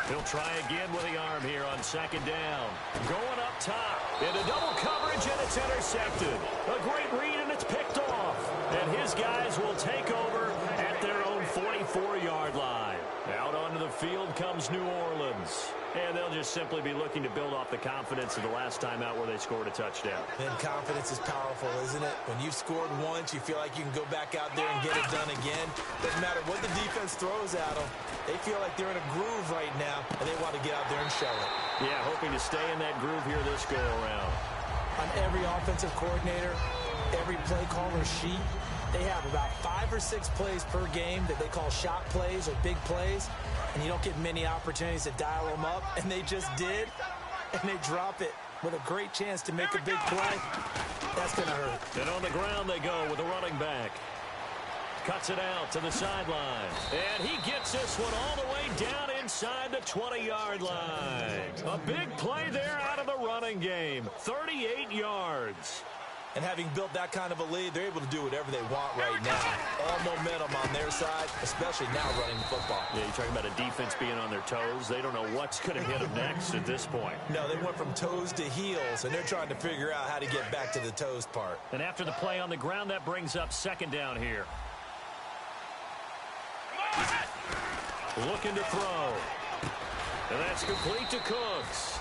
He'll try again with the arm here on second down. Going up top. Into double coverage, and it's intercepted. A great read, and it's picked off. And his guys will take over at their own 44-yard line. Out onto the field comes New Orleans. And they'll just simply be looking to build off the confidence of the last time out where they scored a touchdown. And confidence is powerful, isn't it? When you've scored once, you feel like you can go back out there and get it done again. Doesn't matter what the defense throws at them. They feel like they're in a groove right now, and they want to get out there and show it. Yeah, hoping to stay in that groove here this go-around. On every offensive coordinator, every play caller sheet, they have about 5 or 6 plays per game that they call shot plays or big plays, and you don't get many opportunities to dial them up, and they just did, and they drop it with a great chance to make a big play. That's going to hurt. And on the ground they go with a running back. Cuts it out to the sideline. And he gets this one all the way down inside the 20-yard line. A big play there out of the running game. 38 yards. And having built that kind of a lead, they're able to do whatever they want right now. All momentum on their side, especially now running the football. Yeah, you're talking about a defense being on their toes. They don't know what's going to hit them next at this point. No, they went from toes to heels, and they're trying to figure out how to get back to the toes part. And after the play on the ground, that brings up second down here. Looking to throw. And that's complete to Cooks.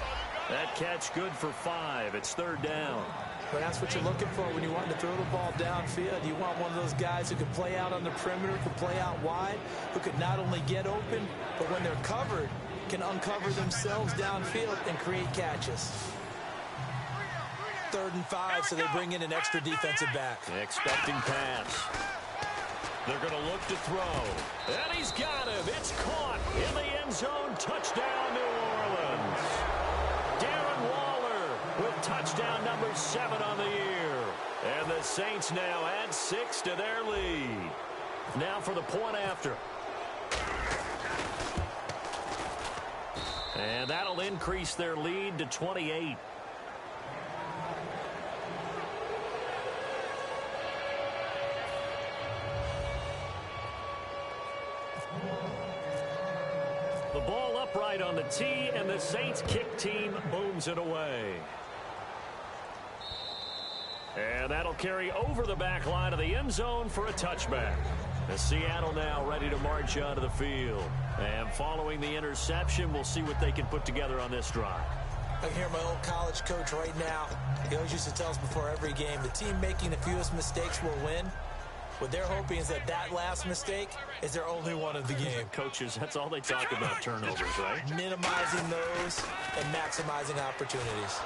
That catch good for 5. It's third down. But that's what you're looking for when you want to throw the ball downfield. You want one of those guys who can play out on the perimeter, can play out wide, who could not only get open, but when they're covered, can uncover themselves downfield and create catches. 3rd and 5, so they bring in an extra defensive back. Expecting pass. They're going to look to throw. And he's got him. It's caught in the end zone. Touchdown, New Orleans. Darren Waller with touchdown number 7 on the year. And the Saints now add 6 to their lead. Now for the point after. And that'll increase their lead to 28. The ball upright on the tee, and the Saints kick team booms it away. And that'll carry over the back line of the end zone for a touchback. The Seattle now ready to march onto the field. And following the interception, we'll see what they can put together on this drive. I can hear my old college coach right now. He always used to tell us before every game, the team making the fewest mistakes will win. What they're hoping is that last mistake is their only one of the game. Coaches, that's all they talk about, turnovers, right? Minimizing those and maximizing opportunities.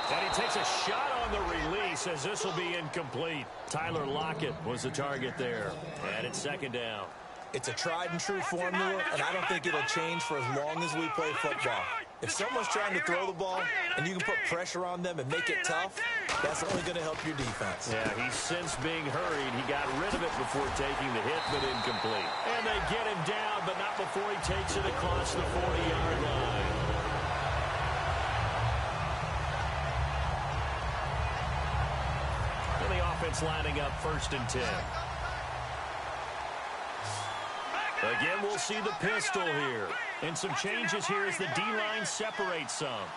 And he takes a shot on the release as this will be incomplete. Tyler Lockett was the target there. And it's second down. It's a tried-and-true formula, and I don't think it'll change for as long as we play football. If someone's trying to throw the ball and you can put pressure on them and make it tough, that's only going to help your defense. Yeah, he's since being hurried. He got rid of it before taking the hit, but incomplete. And they get him down, but not before he takes it across the 40-yard line. And the offense lining up 1st and 10. Again, we'll see the pistol here. And some changes here as the D-line separates some.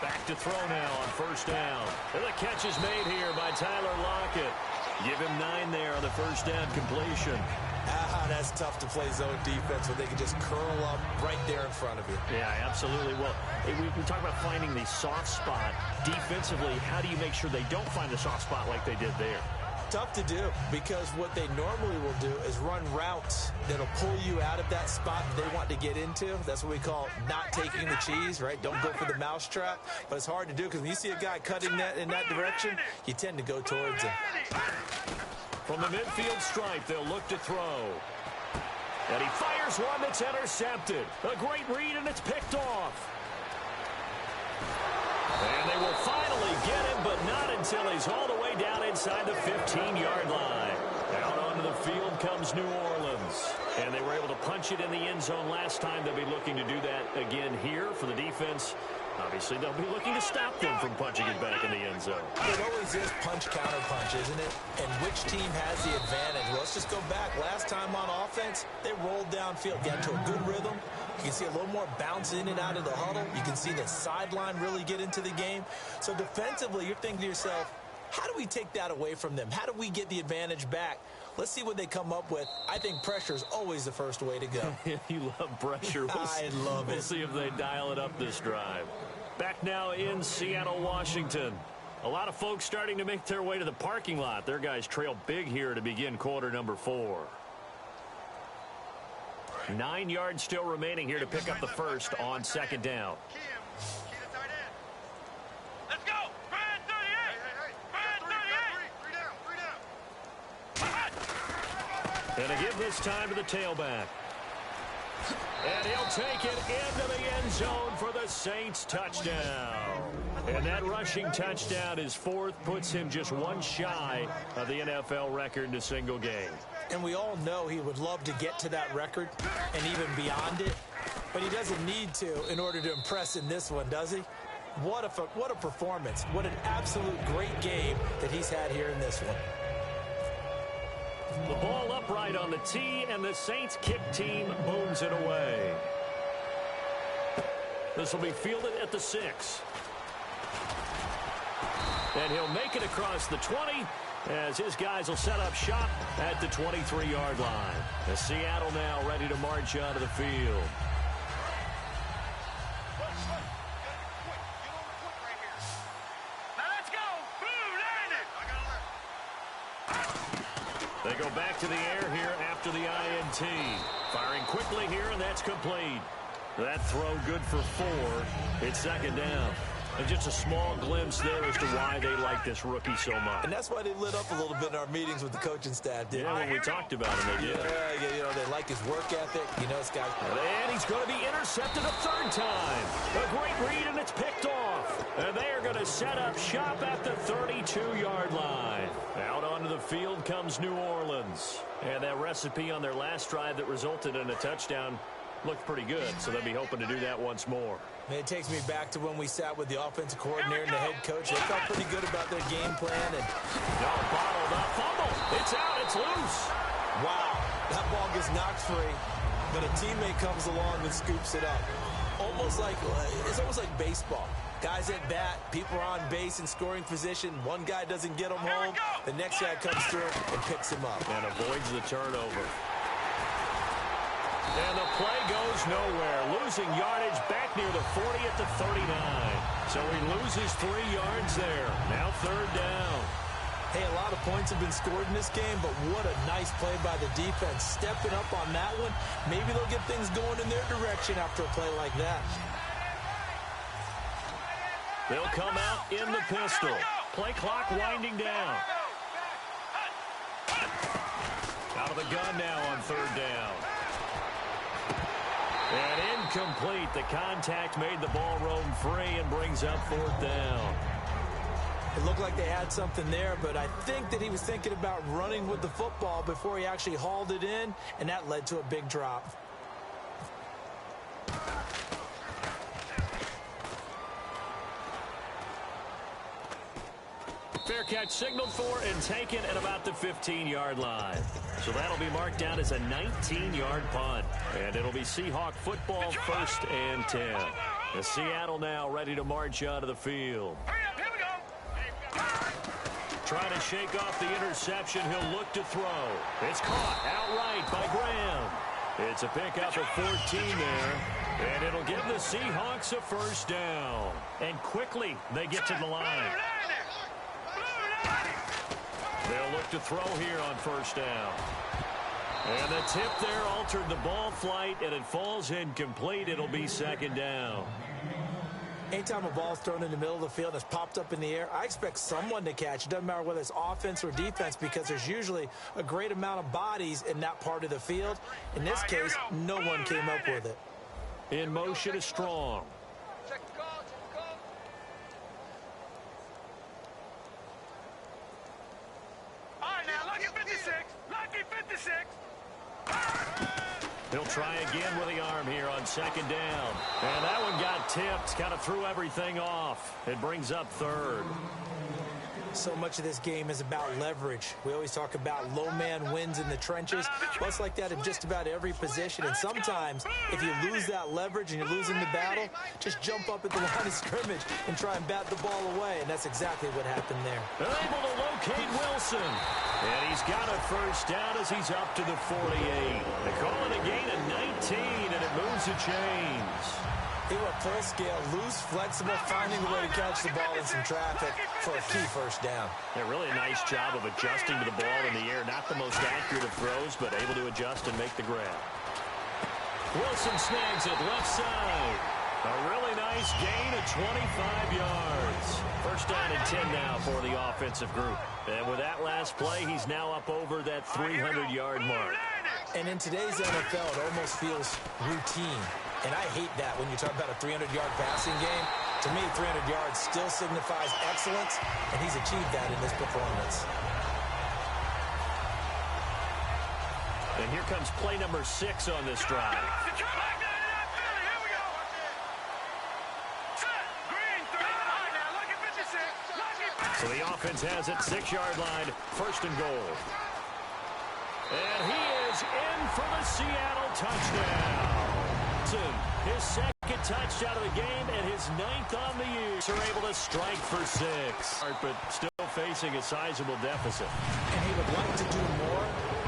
Back to throw now on 1st down. And the catch is made here by Tyler Lockett. Give him 9 there on the 1st down completion. That's tough to play zone defense when they can just curl up right there in front of you. Yeah, absolutely. Well, we talk about finding the soft spot. Defensively, how do you make sure they don't find the soft spot like they did there? Tough to do, because what they normally will do is run routes that'll pull you out of that spot they want to get into. That's what we call not taking the cheese, right? Don't go for the mousetrap. But it's hard to do because when you see a guy cutting that in that direction, you tend to go towards him. From the midfield stripe, they'll look to throw. And he fires one that's intercepted. A great read, and it's picked off. And they will finally get him, but not until he's all the way down inside the 15-yard line. Out onto the field comes New Orleans. And they were able to punch it in the end zone last time. They'll be looking to do that again here for the defense. Obviously, they'll be looking to stop them from punching it back in the end zone. It always is punch-counter-punch, isn't it? And which team has the advantage? Well, let's just go back. Last time on offense, they rolled downfield, got to a good rhythm. You can see a little more bounce in and out of the huddle. You can see the sideline really get into the game. So defensively, you're thinking to yourself, how do we take that away from them? How do we get the advantage back? Let's see what they come up with. I think pressure is always the first way to go. You love pressure. I love it. We'll see if they dial it up this drive. Back now in Seattle, Washington. A lot of folks starting to make their way to the parking lot. Their guys trail big here to begin quarter number 4. 9 yards still remaining here to pick up the first on 2nd down. Let's go! Brad 38! Brad 38! And to give this time to the tailback. And he'll take it into the end zone for the Saints touchdown. And that rushing touchdown, his 4th, puts him just one shy of the NFL record in a single game. And we all know he would love to get to that record and even beyond it. But he doesn't need to in order to impress in this one, does he? What a performance. What an absolute great game that he's had here in this one. The ball upright on the tee, and the Saints kick team booms it away. This will be fielded at the 6. And he'll make it across the 20 as his guys will set up shop at the 23-yard line. The Seattle now ready to march onto the field. They go back to the air here after the INT. Firing quickly here, and that's complete. That throw good for 4. It's 2nd down. And just a small glimpse there as to why they like this rookie so much. And that's why they lit up a little bit in our meetings with the coaching staff, didn't Yeah, when we talked about him, they did. Yeah, you know, they like his work ethic. You know, this guy. And he's going to be intercepted a 3rd time. A great read, and it's picked off. And they are going to set up shop at the 32-yard line. Out onto the field comes New Orleans. And that recipe on their last drive that resulted in a touchdown looked pretty good, so they'll be hoping to do that once more. And it takes me back to when we sat with the offensive coordinator and the head coach. They felt pretty good about their game plan. And Bottled up, fumble. It's out, it's loose. Wow, that ball gets knocked free, but a teammate comes along and scoops it up. It's almost like baseball. Guys at bat, people are on base in scoring position. One guy doesn't get him home. The next guy comes through and picks him up. And avoids the turnover. And the play goes nowhere. Losing yardage back near the 40 at the 39. So he loses 3 yards there. Now 3rd down. Hey, a lot of points have been scored in this game, but what a nice play by the defense. Stepping up on that one. Maybe they'll get things going in their direction after a play like that. They'll come out in the pistol. Play clock winding down. Out of the gun now on third down. And incomplete. The contact made the ball roam free and brings up fourth down. It looked like they had something there, but I think that he was thinking about running with the football before he actually hauled it in, and that led to a big drop. Fair catch signaled for and taken at about the 15-yard line. So that'll be marked down as a 19-yard punt. And it'll be Seahawk football, 1st and 10. The Seattle now ready to march onto the field. Here we go. Trying to shake off the interception. He'll look to throw. It's caught outright by Graham. It's a pickup of 14 there. And it'll give the Seahawks a first down. And quickly they get to the line. They'll look to throw here on first down. And the tip there altered the ball flight, and it falls incomplete. It'll be 2nd down. Anytime a ball's thrown in the middle of the field and it's popped up in the air, I expect someone to catch. It doesn't matter whether it's offense or defense, because there's usually a great amount of bodies in that part of the field. In this case, no one came up with it. In motion is Strong. He'll try again with the arm here on 2nd down. And that one got tipped, kind of threw everything off. It brings up 3rd. So much of this game is about leverage. We always talk about low man wins in the trenches. Well, it's like that in just about every position. And sometimes, if you lose that leverage and you're losing the battle, just jump up at the line of scrimmage and try and bat the ball away. And that's exactly what happened there. They're able to locate Wilson. And he's got a first down as he's up to the 48. They call it a gain of 19, and it moves the chains. They were full scale, loose, flexible, finding a way to catch the ball in some traffic for a key first down. Yeah, really a nice job of adjusting to the ball in the air. Not the most accurate of throws, but able to adjust and make the grab. Wilson snags it left side. A really nice gain of 25 yards. First down and 10 now for the offensive group. And with that last play, he's now up over that 300-yard mark. And in today's NFL, it almost feels routine. And I hate that when you talk about a 300-yard passing game. To me, 300 yards still signifies excellence, and he's achieved that in this performance. And here comes play number 6 on this drive. So the offense has it, 6-yard line, 1st and goal. And he is in for the Seattle touchdown. His 2nd touchdown of the game and his 9th on the year. Are able to strike for 6, but still facing a sizable deficit. And he would like to do more,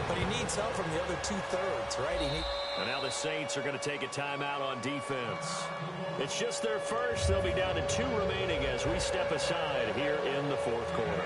but he needs help from the other 2/3, right? And now the Saints are going to take a timeout on defense. It's just their first. They'll be down to 2 remaining as we step aside here in the 4th quarter.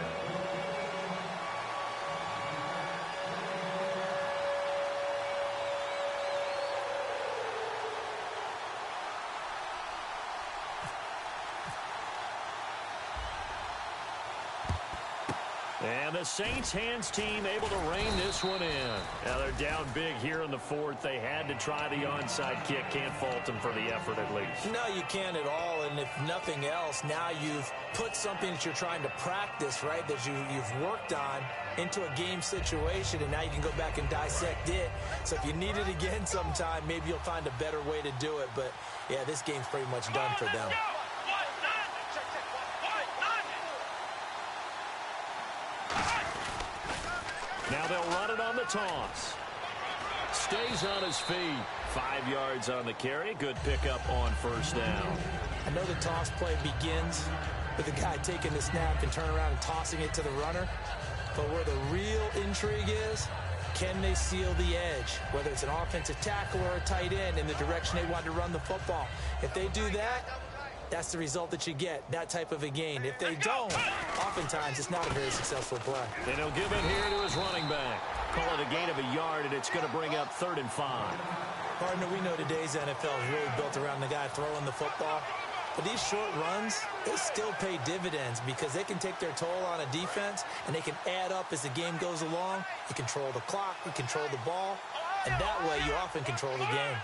And the Saints hands team able to rein this one in. Now they're down big here in the 4th. They had to try the onside kick. Can't fault them for the effort at least. No, you can't at all. And if nothing else, now you've put something that you're trying to practice, right, that you've worked on into a game situation, and now you can go back and dissect it. So if you need it again sometime, maybe you'll find a better way to do it. But, yeah, this game's pretty much done for them. Now they'll run it on the toss. Stays on his feet. 5 yards on the carry. Good pickup on first down. I know the toss play begins with the guy taking the snap and turning around and tossing it to the runner. But where the real intrigue is, can they seal the edge? Whether it's an offensive tackle or a tight end in the direction they want to run the football. If they do that, that's the result that you get, that type of a gain. If they don't, oftentimes it's not a very successful play. And he'll give it here to his running back. Call it a gain of a yard, and it's going to bring up 3rd and 5. Partner, we know today's NFL is really built around the guy throwing the football. But these short runs, they still pay dividends because they can take their toll on a defense, and they can add up as the game goes along. You control the clock, you control the ball, and that way you often control the game.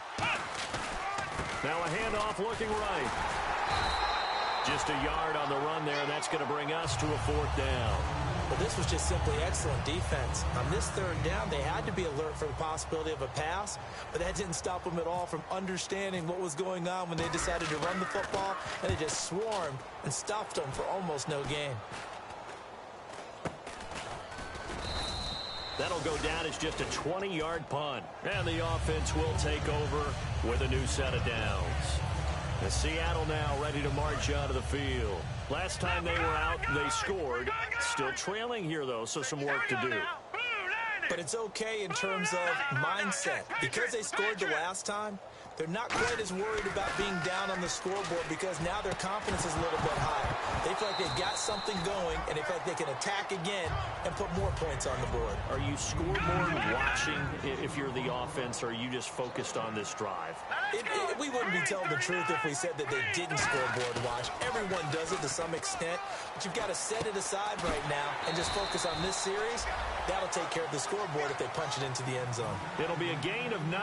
Now a handoff looking right. Just a yard on the run there, and that's going to bring us to a 4th down. Well, this was just simply excellent defense. On this 3rd down, they had to be alert for the possibility of a pass, but that didn't stop them at all from understanding what was going on when they decided to run the football, and they just swarmed and stuffed them for almost no gain. That'll go down as just a 20-yard punt, and the offense will take over with a new set of downs. And Seattle now ready to march out of the field. Last time they were out, they scored. Still trailing here, though, so some work to do. But it's okay in terms of mindset. Because they scored the last time, they're not quite as worried about being down on the scoreboard because now their confidence is a little bit higher. They feel like they've got something going, and they feel like they can attack again and put more points on the board. Are you scoreboard watching if you're the offense, or are you just focused on this drive? We wouldn't be telling the truth if we said that they didn't scoreboard watch. Everyone does it to some extent, but you've got to set it aside right now and just focus on this series. That'll take care of the scoreboard if they punch it into the end zone. It'll be a gain of 9,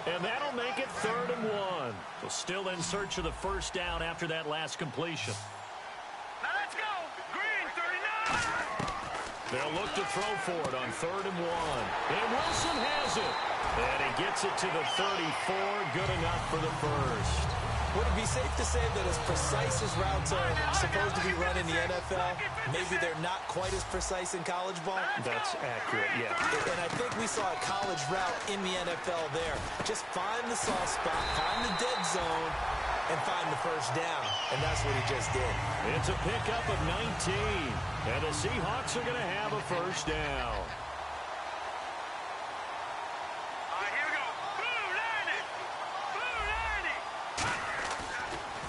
and that'll make it 3rd and 1. We're still in search of the 1st down after that last completion. Now let's go. Green 39. They'll look to throw for it on 3rd and 1. And Wilson has it. And he gets it to the 34. Good enough for the 1st. Would it be safe to say that as precise as routes are supposed to be run in the NFL, maybe they're not quite as precise in college ball? That's accurate, yeah. And I think we saw a college route in the NFL there. Just find the soft spot, find the dead zone, and find the 1st down. And that's what he just did. It's a pickup of 19. And the Seahawks are going to have a 1st down.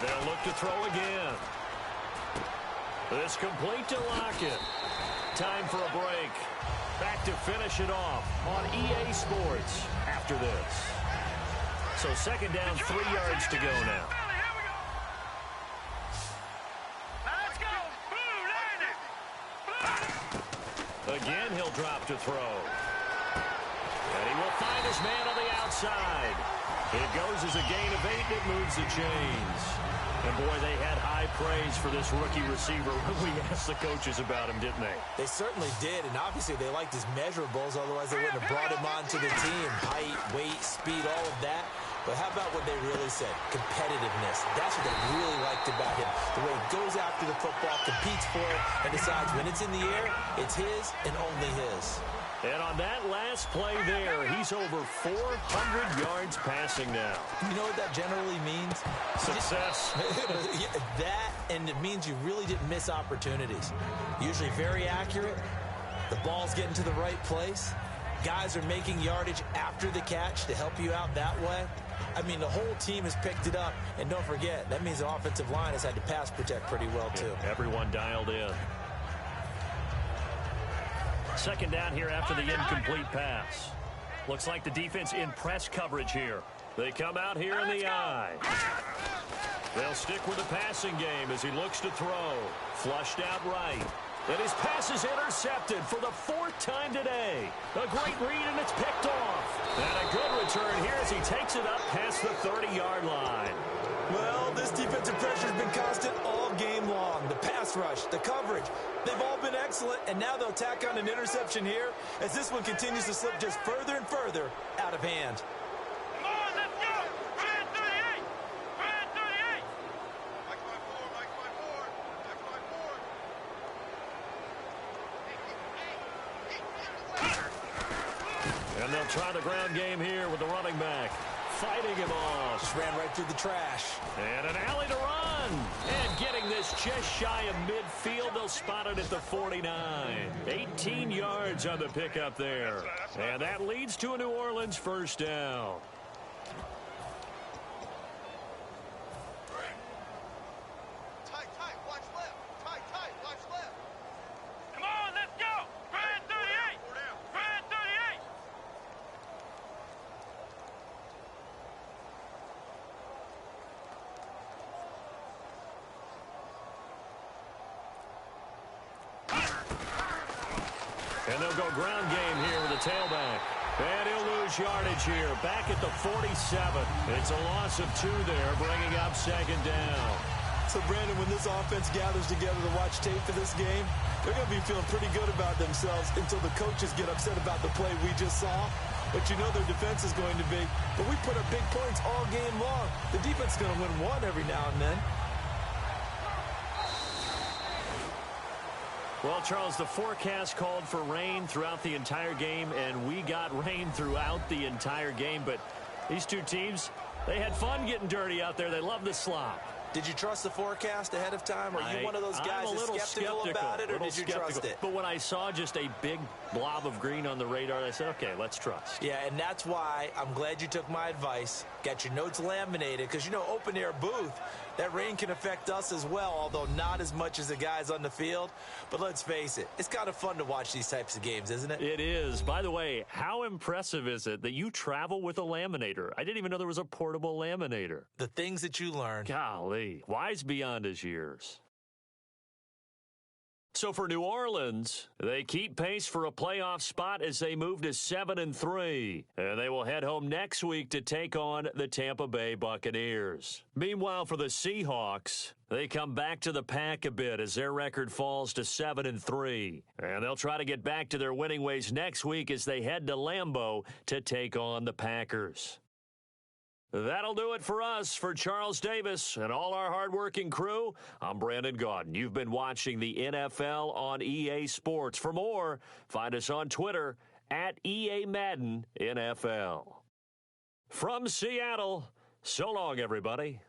They'll look to throw again. This complete to Lockett. Time for a break. Back to finish it off on EA Sports after this. So 2nd down, 3 yards to go now. Again, he'll drop to throw. And he will find his man on the outside. It goes as a gain of 8, and it moves the chains. And, boy, they had high praise for this rookie receiver when we asked the coaches about him, didn't they? They certainly did, and obviously they liked his measurables, otherwise they wouldn't have brought him onto the team. Height, weight, speed, all of that. But how about what they really said? Competitiveness. That's what they really liked about him. The way he goes after the football, competes for it, and decides when it's in the air, it's his and only his. And on that last play there, he's over 400 yards passing now. You know what that generally means? Success. That, and it means you really didn't miss opportunities. Usually very accurate. The ball's getting to the right place. Guys are making yardage after the catch to help you out that way. I mean, the whole team has picked it up. And don't forget, that means the offensive line has had to pass protect pretty well, too. Yeah, everyone dialed in. 2nd down here after the incomplete pass. Looks like the defense in press coverage here. They come out here in the eye. They'll stick with the passing game as he looks to throw. Flushed out right. And his pass is intercepted for the 4th time today. A great read, and it's picked off. And a good return here as he takes it up past the 30-yard line. Well, this defensive pressure has been constant all game long. The pass rush, the coverage, they've all been excellent, and now they'll tack on an interception here as this one continues to slip just further and further out of hand. Come on, let's go. Red 38. Red 38. Mike 5-4, Mike 5-4. And they'll try the ground game here with the running back. Fighting him off. Just ran right through the trash. And an alley to run. And getting this just shy of midfield. They'll spot it at the 49. 18 yards on the pickup there. And that leads to a New Orleans 1st down. Tight, watch left. Tight, watch left. Come on, let's go. Red 38. Red 38. And they'll go ground game here with the tailback. And he'll lose yardage here. Back at the 47. It's a loss of 2 there, bringing up second down. So, Brandon, when this offense gathers together to watch tape for this game, they're going to be feeling pretty good about themselves until the coaches get upset about the play we just saw. But you know their defense is going to be. But we put up big points all game long. The defense is going to win one every now and then. Well, Charles, the forecast called for rain throughout the entire game, and we got rain throughout the entire game. But these two teams, they had fun getting dirty out there. They love the slop. Did you trust the forecast ahead of time? Are you one of those guys that's skeptical about it, or did you trust it? But when I saw just a big blob of green on the radar, I said, okay, let's trust. Yeah, and that's why I'm glad you took my advice. Got your notes laminated, because, you know, open-air booth, that rain can affect us as well, although not as much as the guys on the field. But let's face it, it's kind of fun to watch these types of games, isn't it? It is. By the way, how impressive is it that you travel with a laminator? I didn't even know there was a portable laminator. The things that you learn. Golly, wise beyond his years. So for New Orleans, they keep pace for a playoff spot as they move to 7-3. And they will head home next week to take on the Tampa Bay Buccaneers. Meanwhile, for the Seahawks, they come back to the pack a bit as their record falls to 7-3. And they'll try to get back to their winning ways next week as they head to Lambeau to take on the Packers. That'll do it for us. For Charles Davis and all our hardworking crew, I'm Brandon Gaudin. You've been watching the NFL on EA Sports. For more, find us on Twitter at EA Madden NFL. From Seattle, so long, everybody.